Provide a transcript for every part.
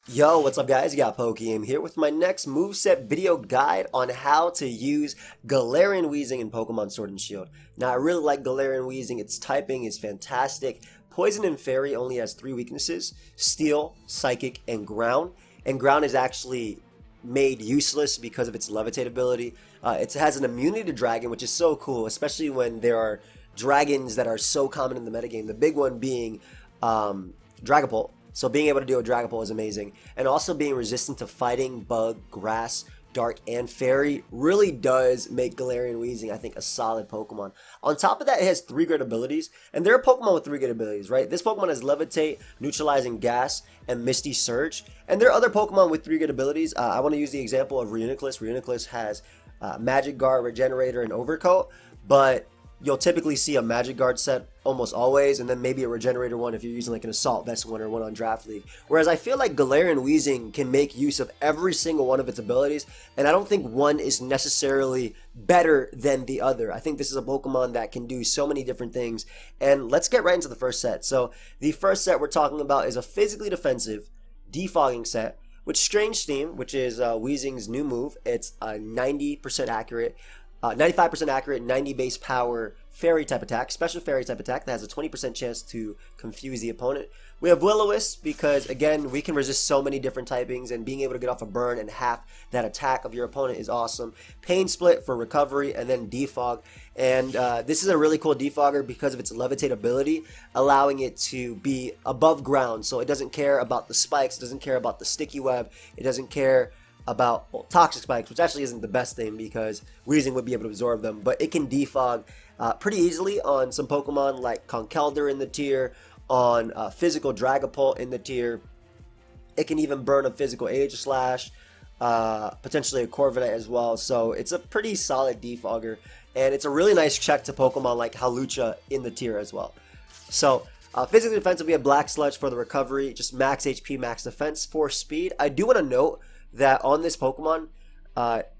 Yo, what's up guys? You got pokeaim here with my next moveset video guide on how to use Galarian Weezing in Pokemon Sword and Shield. Now I really like Galarian Weezing, its typing is fantastic. Poison and Fairy only has 3 weaknesses: Steel, Psychic, and Ground. And Ground is actually made useless because of its Levitate ability. It has an immunity to Dragon, which is so cool, especially when there are dragons that are so common in the metagame. The big one being Dragapult. So being able to deal with Dragapult is amazing. And also being resistant to Fighting, Bug, Grass, Dark, and Fairy really does make Galarian Weezing, I think, a solid Pokemon. On top of that, it has 3 great abilities. And there are Pokemon with 3 great abilities, right? This Pokemon has Levitate, Neutralizing Gas, and Misty Surge. And there are other Pokemon with 3 great abilities. I want to use the example of Reuniclus. Reuniclus has Magic Guard, Regenerator, and Overcoat. But you'll typically see a Magic Guard set almost always, and then maybe a Regenerator one if you're using like an Assault Vest one or one on Draft League. Whereas I feel like Galarian Weezing can make use of every single one of its abilities, and I don't think one is necessarily better than the other. I think this is a Pokemon that can do so many different things, and let's get right into the first set. So the first set we're talking about is a physically defensive defogging set with Strange Steam, which is Weezing's new move. It's 90% accurate. 95% accurate, 90 base power fairy type attack, special fairy type attack that has a 20% chance to confuse the opponent. We have Will-O-Wisp because, again, we can resist so many different typings, and being able to get off a burn and half that attack of your opponent is awesome. Pain Split for recovery, and then Defog. And this is a really cool defogger because of its Levitate ability, allowing it to be above ground. So it doesn't care about the spikes, it doesn't care about the sticky web, it doesn't care about toxic spikes, which actually isn't the best thing because Weezing would be able to absorb them, but it can defog pretty easily on some Pokemon like Conkeldurr in the tier, on physical Dragapult in the tier. It can even burn a physical Aegislash, potentially a Corviknight as well, so it's a pretty solid defogger, and it's a really nice check to Pokemon like Hawlucha in the tier as well. So physically defensive, we have Black Sludge for the recovery, just max HP, max defense, 4 speed. I do want to note that on this Pokemon,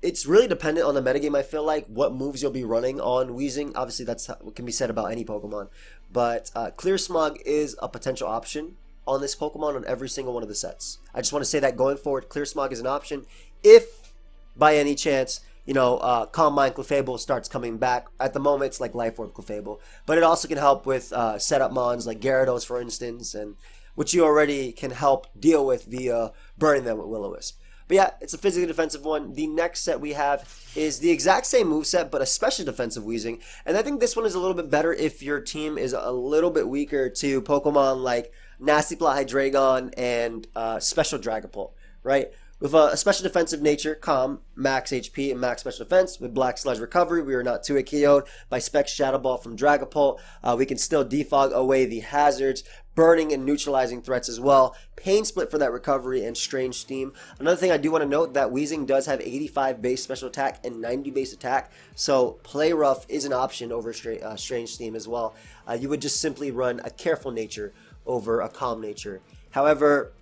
it's really dependent on the metagame, I feel like, what moves you'll be running on Weezing. Obviously, that's what can be said about any Pokemon. But Clear Smog is a potential option on this Pokemon on every single one of the sets. I just want to say that going forward, Clear Smog is an option. If, by any chance, you know, Calm Mind Clefable starts coming back. At the moment, it's like Life Orb Clefable. But it also can help with setup mons like Gyarados, for instance, and which you already can help deal with via burning them with Will-O-Wisp. But yeah, it's a physically defensive one. The next set we have is the exact same moveset, but a special defensive Weezing. And I think this one is a little bit better if your team is a little bit weaker to Pokemon like Nasty Plot Hydreigon and Special Dragapult, right? With a special defensive nature, Calm, max HP, and max special defense. With Black Sludge recovery, we are not 2-hit KO'd by Spec Shadow Ball from Dragapult. We can still defog away the hazards, burning and neutralizing threats as well. Pain Split for that recovery, and Strange Steam. Another thing I do want to note that Weezing does have 85 base special attack and 90 base attack, so Play Rough is an option over Strange Steam as well. You would just simply run a Careful Nature over a Calm Nature. However,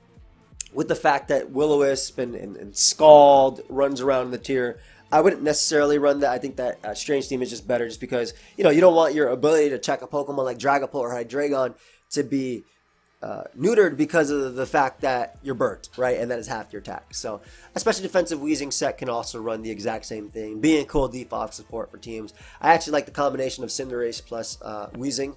with the fact that Will-O-Wisp and Scald runs around in the tier, I wouldn't necessarily run that. I think that Strange Steam is just better just because, you know, you don't want your ability to check a Pokemon like Dragapult or Hydreigon to be neutered because of the fact that you're burnt, right? And that is half your attack. So a special defensive Weezing set can also run the exact same thing, being cool defog support for teams. I actually like the combination of Cinderace plus Weezing.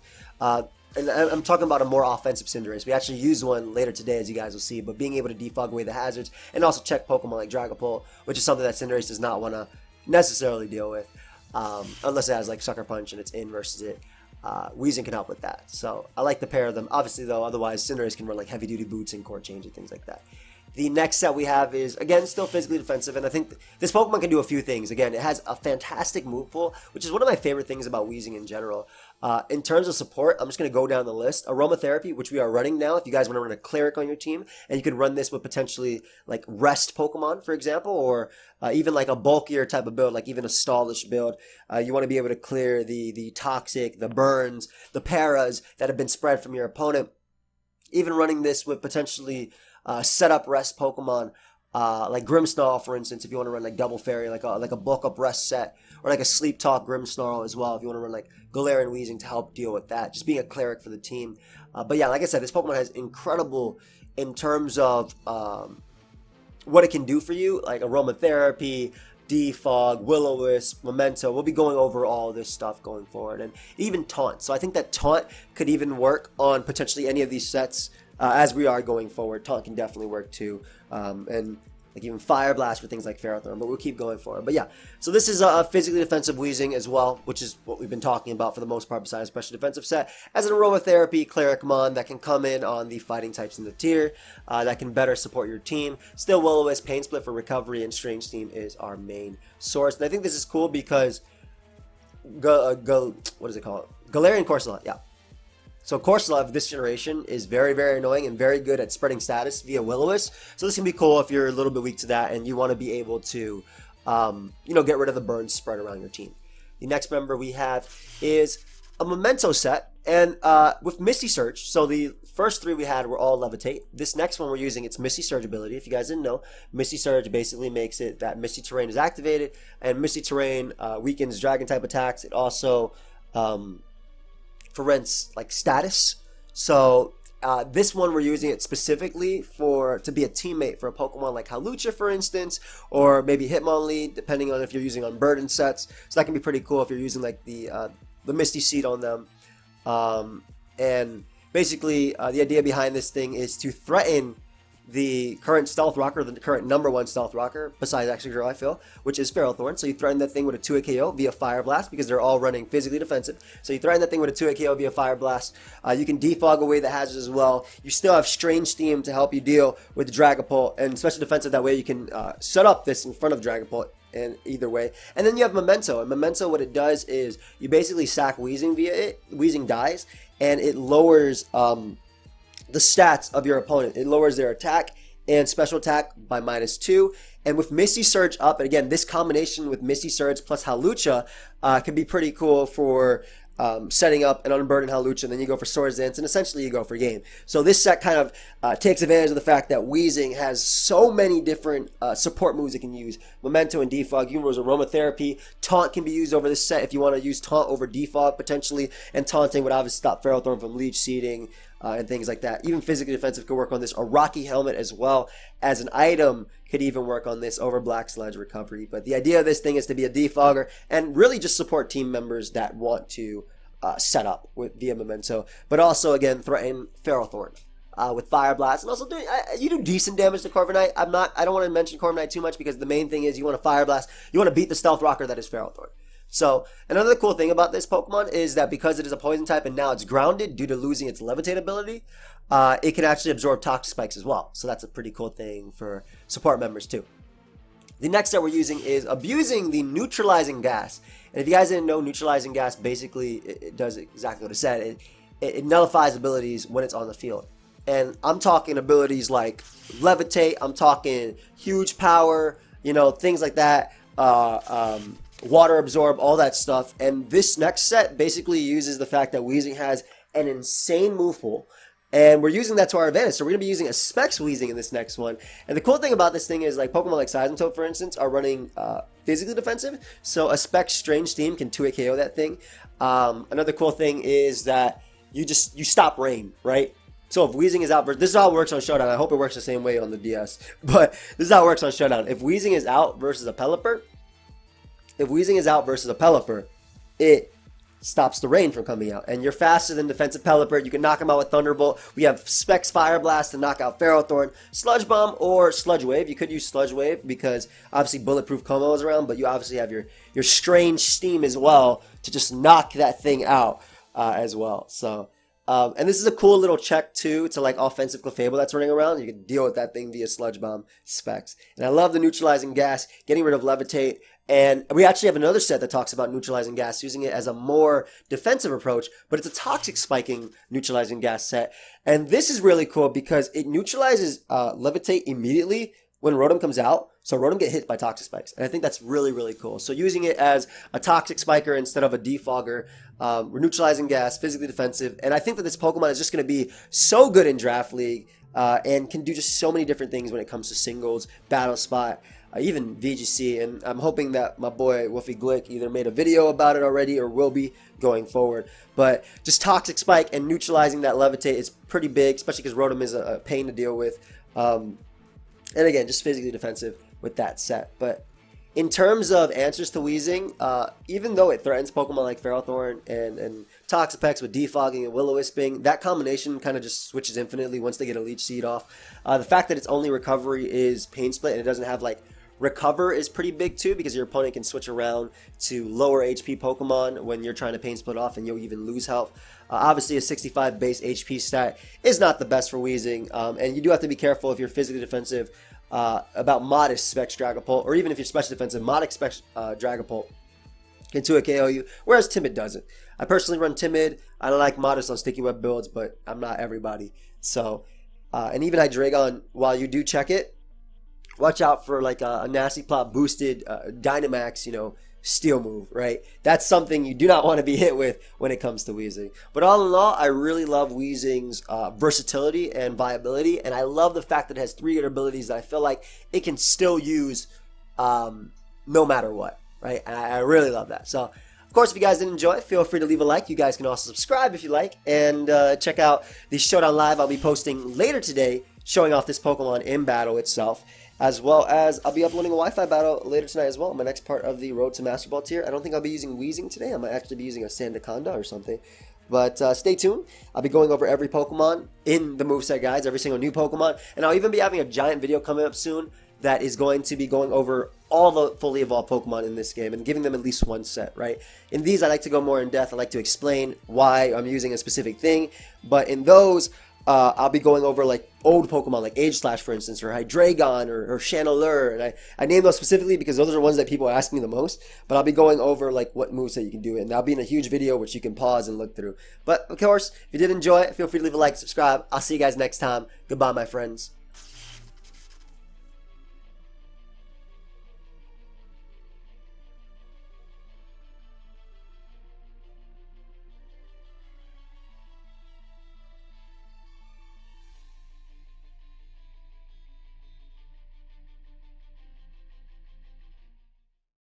And I'm talking about a more offensive Cinderace. We actually use one later today, as you guys will see, but being able to defog away the hazards and also check Pokemon like Dragapult, which is something that Cinderace does not want to necessarily deal with, unless it has like Sucker Punch and it's in versus it. Weezing can help with that. So I like the pair of them. Obviously, though, otherwise Cinderace can run like heavy duty boots and court change and things like that. The next set we have is, again, still physically defensive, and I think this Pokemon can do a few things. Again, it has a fantastic move pool, which is one of my favorite things about Weezing in general. In terms of support, I'm just going to go down the list. Aromatherapy, which we are running now, if you guys want to run a Cleric on your team, and you can run this with potentially like Rest Pokemon, for example, or even like a bulkier type of build, like even a Stallish build. You want to be able to clear the Toxic, the Burns, the Paras that have been spread from your opponent. Even running this with potentially set up Rest Pokemon like Grimmsnarl, for instance, if you want to run like Double Fairy, like a bulk up rest set, or like a Sleep Talk Grimmsnarl as well, if you want to run like Galarian Weezing to help deal with that, just being a cleric for the team. But yeah, like I said, this Pokemon has incredible in terms of what it can do for you, like aromatherapy, defog, will-o-wisp, memento. We'll be going over all this stuff going forward, and even taunt. So I think that taunt could even work on potentially any of these sets as we are going forward. Taunt can definitely work too, and like even Fire Blast for things like Ferrothorn, but we'll keep going forward. But yeah, so this is a physically defensive Weezing as well, which is what we've been talking about for the most part besides special defensive set, as an aromatherapy Cleric Mon that can come in on the fighting types in the tier, that can better support your team. Still, Will-O-Wisp, Pain Split for recovery, and Strange Steam is our main source. And I think this is cool because what is it called? Galarian Corsola, yeah. So Corsola of this generation is very, very annoying and very good at spreading status via Will-O-Wisp. So this can be cool if you're a little bit weak to that and you want to be able to, get rid of the burn spread around your team. The next member we have is a memento set, and with Misty Surge. So the first three we had were all Levitate. This next one we're using its Misty Surge ability. If you guys didn't know, Misty Surge basically makes it that Misty Terrain is activated, and Misty Terrain weakens Dragon type attacks. It also prevents like status. So this one we're using it specifically to be a teammate for a Pokemon like Hawlucha, for instance, or maybe Hitmonlee, depending on if you're using on burden sets. So that can be pretty cool if you're using like the Misty Seed on them. And basically the idea behind this thing is to threaten the current stealth rocker, the current #1 stealth rocker, besides Excadrill, I feel, which is Ferrothorn. So you threaten that thing with a 2-hit KO via Fire Blast because they're all running physically defensive. So you threaten that thing with a 2-hit KO via Fire Blast. You can defog away the hazards as well. You still have Strange Steam to help you deal with the Dragapult, and special defensive, that way you can set up this in front of Dragapult. And either way, and then you have Memento. And Memento, what it does is you basically sack Weezing via it. Weezing dies, and it lowers the stats of your opponent. It lowers their attack and special attack by -2. And with Misty Surge up, and again, this combination with Misty Surge plus Hawlucha can be pretty cool for setting up an unburdened Hawlucha, and then you go for Swords Dance, and essentially you go for game. So this set kind of takes advantage of the fact that Weezing has so many different support moves it can use. Memento and Defog, you can use Aromatherapy. Taunt can be used over this set if you want to use Taunt over Defog potentially, and Taunting would obviously stop Ferrothorn from Leech Seeding and things like that. Even physically defensive could work on this. A Rocky Helmet as well as an item could even work on this over Black Sludge recovery. But the idea of this thing is to be a defogger and really just support team members that want to set up via Memento, but also again threaten Ferrothorn with Fire Blast, and also you do decent damage to Corviknight. I don't want to mention Corviknight too much because the main thing is you want to Fire Blast, you want to beat the Stealth Rocker that is Ferrothorn. So another cool thing about this Pokemon is that because it is a poison type and now it's grounded due to losing its Levitate ability, it can actually absorb Toxic Spikes as well. So that's a pretty cool thing for support members too. The next that we're using is abusing the Neutralizing Gas. And if you guys didn't know, Neutralizing Gas basically it does exactly what it said. It nullifies abilities when it's on the field. And I'm talking abilities like Levitate, I'm talking huge power, things like that. Water Absorb, all that stuff. And this next set basically uses the fact that Weezing has an insane move pool, and we're using that to our advantage. So we're going to be using a Specs Weezing in this next one. And the cool thing about this thing is, like Pokemon like Seismitoad, for instance, are running physically defensive. So a Specs Strange Steam can 2-hit KO that thing. Another cool thing is that you stop rain, right? So if Weezing is out, this is how it works on Showdown. I hope it works the same way on the DS. But this is how it works on Showdown. If Weezing is out versus a Pelipper, it stops the rain from coming out. And you're faster than defensive Pelipper. You can knock him out with Thunderbolt. We have Specs Fire Blast to knock out Ferrothorn. Sludge Bomb or Sludge Wave. You could use Sludge Wave because obviously Bulletproof Como is around, but you obviously have your Strange Steam as well to just knock that thing out as well. So, and this is a cool little check too to like offensive Clefable that's running around. You can deal with that thing via Sludge Bomb Specs. And I love the Neutralizing Gas, getting rid of Levitate. And we actually have another set that talks about Neutralizing Gas, using it as a more defensive approach, but it's a Toxic Spiking Neutralizing Gas set. And this is really cool because it neutralizes Levitate immediately when Rotom comes out. So Rotom get hit by Toxic Spikes. And I think that's really, really cool. So using it as a Toxic Spiker instead of a Defogger, we're Neutralizing Gas, physically defensive. And I think that this Pokemon is just going to be so good in Draft League. and can do just so many different things when it comes to singles, battle spot, even VGC. And I'm hoping that my boy Wolfie Glick either made a video about it already or will be going forward. But just Toxic Spike and neutralizing that Levitate is pretty big, especially because Rotom is a pain to deal with. And again, just physically defensive with that set. But in terms of answers to Weezing, even though it threatens Pokemon like Ferrothorn and Toxapex with Defogging and Will-O-Wisping, that combination kind of just switches infinitely once they get a Leech Seed off. The fact that its only recovery is Pain Split and it doesn't have like Recover is pretty big too, because your opponent can switch around to lower HP Pokemon when you're trying to Pain Split off and you'll even lose health. Obviously a 65 base HP stat is not the best for Weezing, and you do have to be careful if you're physically defensive about modest Specs Dragapult, or even if you're special defensive, modest Specs Dragapult can 2-hit KO you, whereas Timid doesn't. I personally run Timid. I don't like modest on Sticky Web builds, but I'm not everybody. So, and even Hydreigon, while you do check it, watch out for like a Nasty Plot boosted Dynamax, you know, Steel move, right? That's something you do not want to be hit with when it comes to Weezing. But all in all, I really love Weezing's versatility and viability, and I love the fact that it has 3 good abilities that I feel like it can still use no matter what, right? And I really love that. So, of course, if you guys did enjoy, feel free to leave a like. You guys can also subscribe if you like, and check out the Showdown Live I'll be posting later today, showing off this Pokemon in battle itself, as well as I'll be uploading a Wi-Fi battle later tonight as well, my next part of the Road to Master Ball tier. I don't think I'll be using Weezing today. I might actually be using a Sandaconda or something. But stay tuned. I'll be going over every Pokemon in the moveset guides, every single new Pokemon. And I'll even be having a giant video coming up soon that is going to be going over all the fully evolved Pokemon in this game and giving them at least one set, right? In these, I like to go more in depth. I like to explain why I'm using a specific thing. But in those, I'll be going over like old Pokemon like Aegislash, for instance, or Hydreigon or Chandelure, and I name those specifically because those are the ones that people ask me the most. But I'll be going over like what moves that you can do, and that'll be in a huge video which you can pause and look through. But of course, if you did enjoy it, feel free to leave a like, subscribe. I'll see you guys next time. Goodbye, my friends.